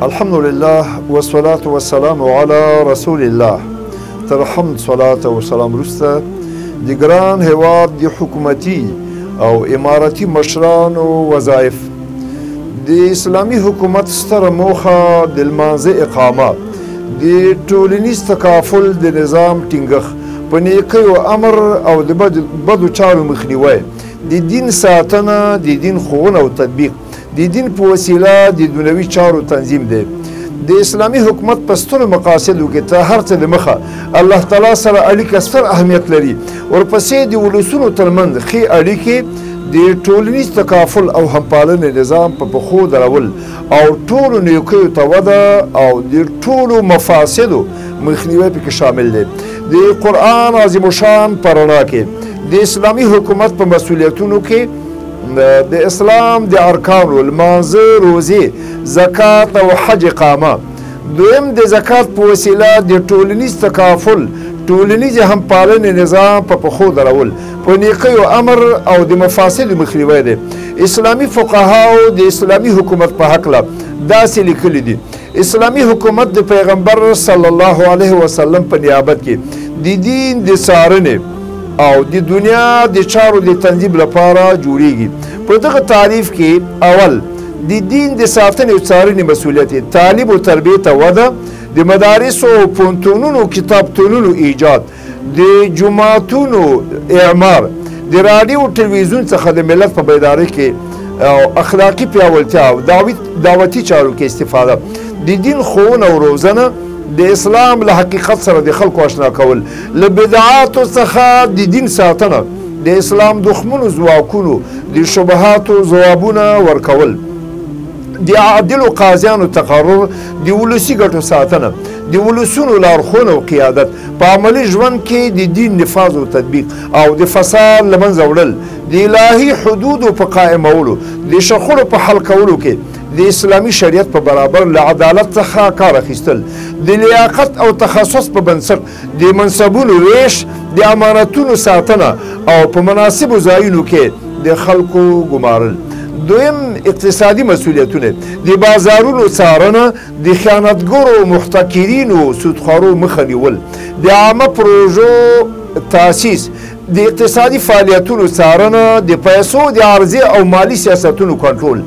الحمدلله والصلاة والسلام على رسول الله. تر حمد صلاة و سلام وروسته د ګران هیواد د حکومتي او امارتي مشرانو وظایف د اسلامي حکومت ستره موخه د لمانځه اقامه، د ټولنیز تکافل د نظام ټینګښت، په نیکیو امر او د بدو چارو مخنیوی، د دین ساتنه، د دین ښوونه او تطبیق، د دین په وسیله د دنیوي چارو تنظیم دی. د اسلامي حکومت په سترو مقاصدو کې تر هر څه دمخه الله تعالی سره اړیکه ستر اهمیت لري. ورپسې د ولسونو ترمنځ ښې اړیکې، د ټولنیز تکافل او همپالنې نظام په پښو درول او ټولو نیکیو ته وده او د ټولو مفاسدو مخنیوی پکې شامل دی. د قرآن عظیم الشان په رڼا کې د اسلامي حکومت په مسؤلیتونو کې د اسلام د ارکانو لمانځه، روزې، زکات او حج اقامه، دویم د زکات په وسیله د ټولنیز تکافل، ټولنیز همپالنې نظام په پښو درول، په نیکیو امر او د مفاسدو مخنیوی دی. اسلامي فقهاو د اسلامي حکومت په هکله داسې لیکلي دي: اسلامي حکومت د پیغمبر صلی الله علیه وسلم په نیابت کې د دین د څارنې او د دنیا د چارو د تنظیم لپاره جوړیږي. په دغه تعریف کې اول د دین د ساتنې او څارنې مسؤلیت، تعلیم او تربیې ته وده، د مدارسو او پوهنتونونو کتابتونونو ایجاد، د جوماتونو اعمار، د راډیو او ټلویزیون څخه د ملت په بیدارۍ کې او اخلاقي پیاوړتیا او دعوتي چارو کې استفاده، د دین ښوونه او روزنه، د اسلام له حقیقت سره د خلکو اشنا کول، له بدعاتو څخه د دین ساتنه، د اسلام دښمنو ځواکونو د شبهاتو ځوابونه ورکول، د عادلو قاضیانو تقرر، د ولسي ګټو ساتنه، د ولسونو لارښوونه او قیادت، په عملي ژوند کې د دین نفاذ او تطبیق او د فساد له منځه وړل، د الهي حدودو په قائمولو، د شخړو په حل کولو کې د اسلامي شریعت په برابر له عدالت څخه کار اخیستل، د لیاقت او تخصص په بنسټ د منصبونو ویش، د امانتونو ساتنه او په مناسبو ځایونو کې د خلکو ګمارل. دویم اقتصادي مسؤلیتونه، د بازارونو څارنه، د خیانتګرو، محتکرینو، سودخوارو مخه نیول، د عامه پروژو تاسیس، د اقتصادي فعالیتونو څارنه، د پیسو د عرضې او مالی سیاستونو کنټرول،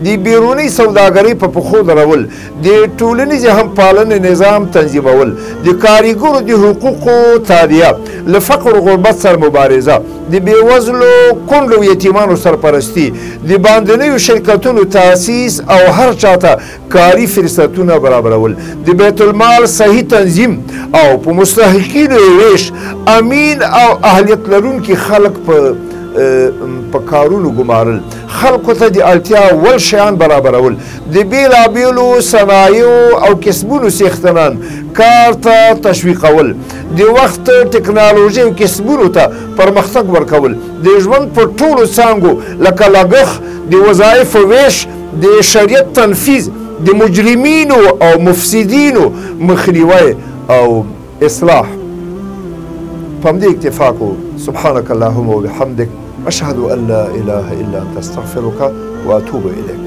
د بیرونی سوداګرۍ په پښو درول، د ټولنیز همپالنې نظام تنظیمول، د کارګرو د حقوقو تادیه، له فقر و غربت سره مبارزه، د بېوزلو، کونډو، یتیمانو سرپرستي، د باندنیو شرکتونو تاسیس او هر چاته کاري فرصتونه برابرول، د بیت المال صحیح تنظیم او په مستحقینو ویش، امین او اهلیت لرونکي خلک په کارونو ګمارل، خلکو ته د اړتیا وړ شیان برابرول، د بیلابیلو صنایعو او کسبونو څښتنان کار ته تشویقول، د وخت ټکنالوژي او کسبونو ته پرمختګ ورکول، د ژوند په ټولو څانګو لکه لګښت، د وظایفو ویش، د شریعت تنفیذ، د مجرمینو او مفسدینو مخنیوی او اصلاح. په همدې اکتفا کوو. سبحانك اللهم وبحمدك أشهد أن لا إله إلا أنت أستغفرك وأتوب إليك.